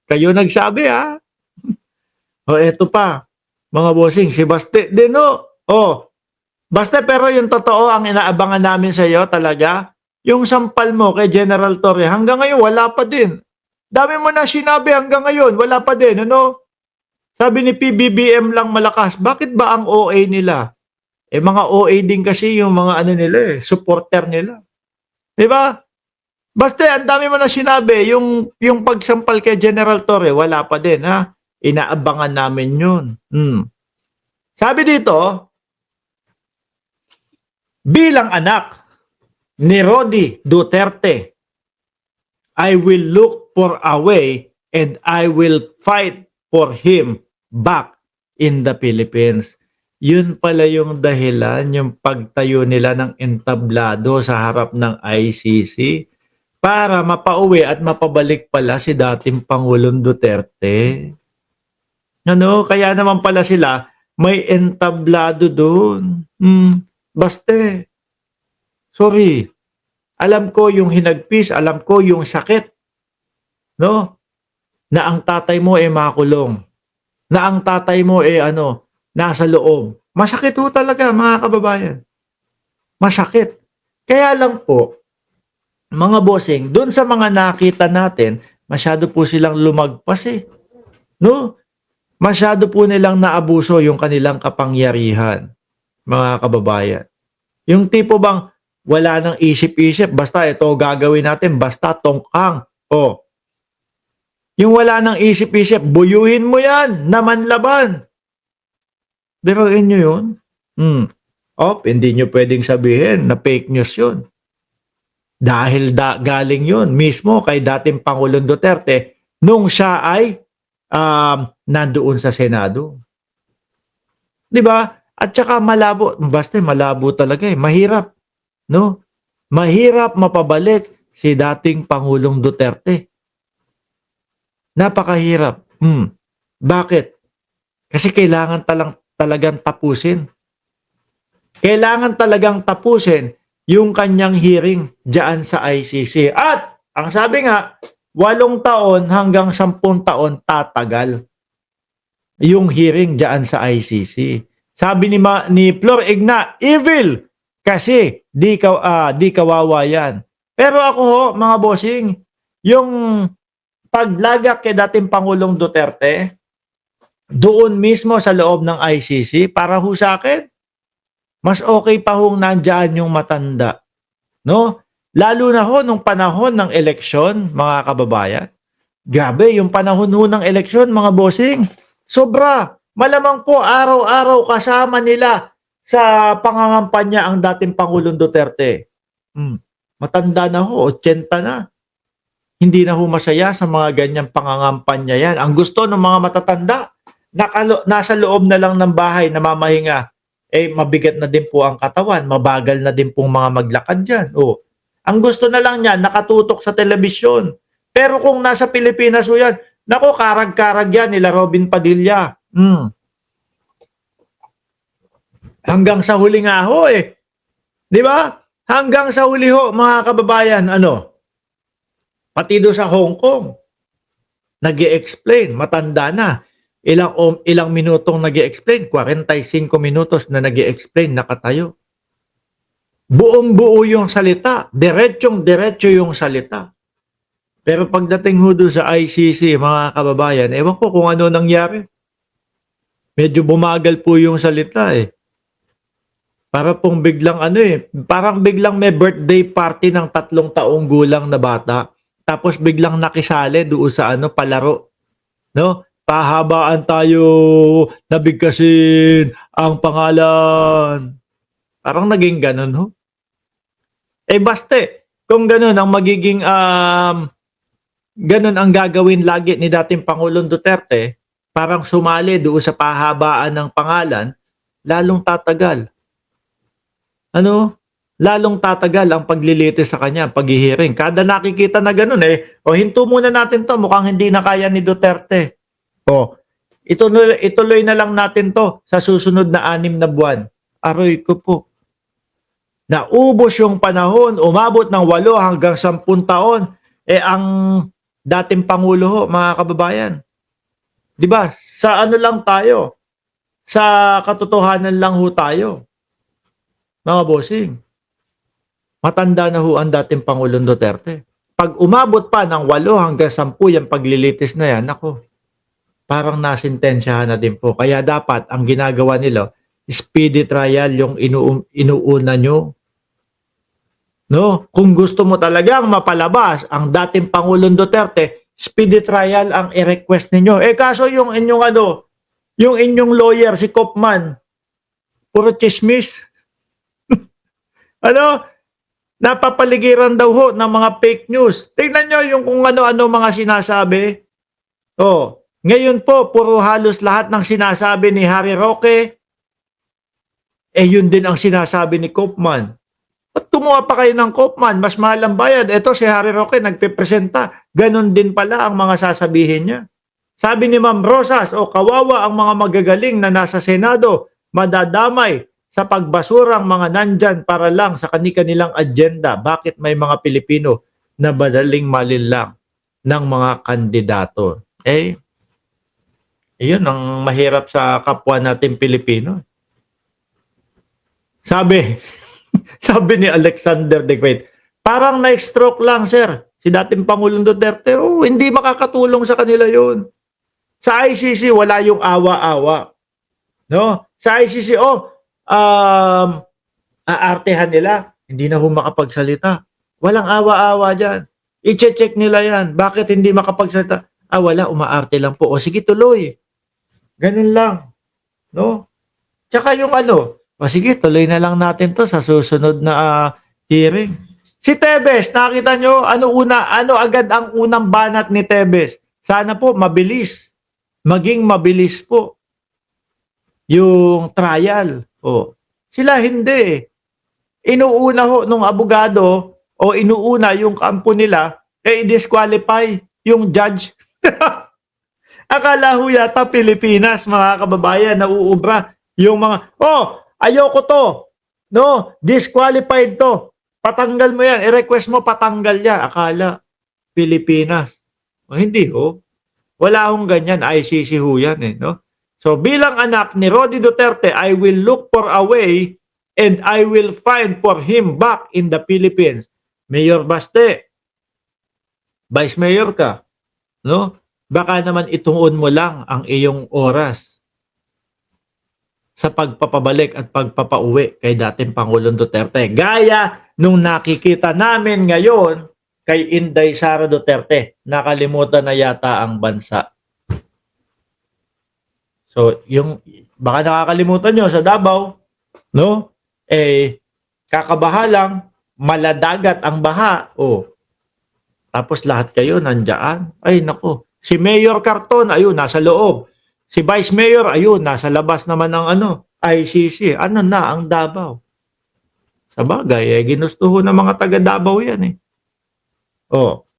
Kayo nagsabi, ha? O eto pa, mga bossing, si Baste din, oh. Oh, Baste, pero yung totoo, ang inaabangan namin sa iyo talaga, yung sampal mo kay General Torre, hanggang ngayon wala pa din. Dami mo na sinabi hanggang ngayon, wala pa din, ano? Sabi ni PBBM lang malakas, bakit ba ang OA nila? Eh mga OA din kasi yung mga ano nila eh, supporter nila. 'Di ba? Basta ang dami mo na sinabi, yung pagsampal kay General Torre, wala pa din, ha? Inaabangan namin 'yun. Sabi dito, bilang anak ni Rodi Duterte, I will look for a way and I will fight for him back in the Philippines. Yun pala yung dahilan, yung pagtayo nila ng entablado sa harap ng ICC para mapauwi at mapabalik pala si dating Pangulong Duterte. Ano, kaya naman pala sila may entablado doon. Baste. Sorry. Alam ko yung hinagpis, alam ko yung sakit, no? Na ang tatay mo ay makulong. Na ang tatay mo ay nasa loob. Masakit ho talaga, mga kababayan. Masakit. Kaya lang po, mga bossing, dun sa mga nakita natin, masyado po silang lumagpas eh. No? Masyado po nilang naabuso yung kanilang kapangyarihan, mga kababayan. Yung tipo bang wala nang isip-isip, basta ito gagawin natin, basta tongkang. O, yung wala nang isip-isip, buyuhin mo yan, naman laban. Biruin nyo yun? Hindi nyo pwedeng sabihin na fake news yun. Dahil galing yun mismo kay dating Pangulong Duterte nung siya ay nandoon sa Senado. Di ba? At saka malabo, basta malabo talaga eh. Mahirap. No? Mahirap mapabalik si dating Pangulong Duterte. Napakahirap. Bakit? Kasi kailangan talagang tapusin. Kailangan talagang tapusin yung kanyang hearing diyan sa ICC. At ang sabi nga, 8 taon hanggang 10 taon tatagal yung hearing diyan sa ICC. Sabi ni Flor Igna, evil kasi di kawawa yan. Pero ako ho, mga bossing, yung paglagak kay dating Pangulong Duterte, doon mismo sa loob ng ICC, para ho sa akin, mas okay pa hong nandyan yung matanda. No? Lalo na ho nung panahon ng eleksyon, mga kababayan. Grabe, yung panahon ho ng eleksyon, mga bossing, sobra. Malamang po araw-araw kasama nila sa pangangampanya ang dating Pangulong Duterte. Matanda na ho, 80 na. Hindi na ho masaya sa mga ganyang pangangampanya yan. Ang gusto ng mga matatanda, nasa loob na lang ng bahay, namamahinga. Mabigat na din po ang katawan, mabagal na din pong mga maglakad dyan. Ang gusto na lang niya, nakatutok sa telebisyon. Pero kung nasa Pilipinas ho yan, nako, karag-karag yan nila Robin Padilla. Hanggang sa huli nga ho eh. Di ba? Hanggang sa huli ho, mga kababayan, pati doon sa Hong Kong, nag-i-explain, matanda na. Ilang minutong nag-i-explain, 45 minutos na nag-i-explain, nakatayo. Buong-buo yung salita, diretsong-diretso yung salita. Pero pagdating ho doon sa ICC, mga kababayan, ewan ko kung ano nangyari. Medyo bumagal po yung salita eh. Para pong biglang parang biglang may birthday party ng 3 taong gulang na bata. Tapos biglang nakisali doon sa palaro. No? Pahabaan tayo, nabigkasin ang pangalan. Parang naging ganun ho. Baste, kung ganun ang magiging ganun ang gagawin lagi ni dating Pangulong Duterte, parang sumali doon sa pahabaan ng pangalan, lalong tatagal. Lalong tatagal ang paglilitis sa kanya, paghihiring. Kada nakikita na ganun hinto muna natin to, mukhang hindi na kaya ni Duterte. Ituloy na lang natin to sa susunod na 6 na buwan. Aroy ko po. Naubos yung panahon, umabot ng 8 hanggang 10 taon. Ang dating Pangulo ho, mga kababayan. 'Di ba? Sa ano lang tayo, sa katotohanan lang ho tayo, mga bossing. Matanda na ho ang dating Pangulong Duterte. Pag umabot pa ng 8 hanggang 10 yung paglilitis na yan, nako, parang nasintensyahan na din po. Kaya dapat ang ginagawa nila, speedy trial yung inuuna nyo. No? Kung gusto mo talagang mapalabas ang dating Pangulong Duterte, speedy trial ang i-request ninyo. Eh kaso yung inyong yung inyong lawyer, si Kopman, puro chismis. Napapaligiran daw ho ng mga fake news. Tingnan nyo yung kung ano-ano mga sinasabi. Oh, ngayon po, puro halos lahat ng sinasabi ni Harry Roque, yun din ang sinasabi ni Kopman. At kumuha pa kayo ng Kopman, mas mahal ang bayad. Ito si Harry Roque nagpipresenta. Ganon din pala ang mga sasabihin niya. Sabi ni Ma'am Rosas, kawawa ang mga magagaling na nasa Senado, madadamay sa pagbasurang mga nandyan para lang sa kanilang agenda. Bakit may mga Pilipino na madaling malinlang ng mga kandidato? Iyon ang mahirap sa kapwa natin Pilipino. Sabi ni Alexander De Quaid, parang na-stroke lang, sir, si dating Pangulong Duterte. Hindi makakatulong sa kanila yon. Sa ICC, wala yung awa-awa. No? Sa ICC, aartehan nila. Hindi na makapagsalita. Walang awa-awa dyan. I-check nila yan. Bakit hindi makapagsalita? Wala, umaarte lang po. Sige, tuloy. Ganun lang. No? Tsaka yung sige, tuloy na lang natin to sa susunod na hearing. Si Tebes, nakita nyo, ano agad ang unang banat ni Tebes? Sana po, mabilis. Maging mabilis po yung trial. Sila hindi. Inuuna ho nung abogado o inuuna yung kampo nila i-disqualify yung judge. Akala ho yata Pilipinas, mga kababayan, nauubra yung mga, ayoko to. No, disqualified to. Patanggal mo yan. I-request mo, patanggal yan. Akala Pilipinas. Hindi ho. Wala akong ganyan. ICC ho yan no? So bilang anak ni Rody Duterte, I will look for a way and I will find for him back in the Philippines. Mayor Baste, Vice Mayor ka, no? Baka naman ituon mo lang ang iyong oras sa pagpapabalik at pagpapauwi kay dating Pangulong Duterte. Gaya nung nakikita namin ngayon kay Inday Sara Duterte, nakalimutan na yata ang bansa. So, baka nakakalimutan nyo sa Davao, no? Kakabaha lang, maladagat ang baha. Tapos lahat kayo nandiyan. Ay, nako. Si Mayor Carton, ayun, nasa loob. Si Vice Mayor, ayun, nasa labas naman ng ICC. Ano na ang Davao? Sa bagay, ginusto ho ng mga taga Davao yan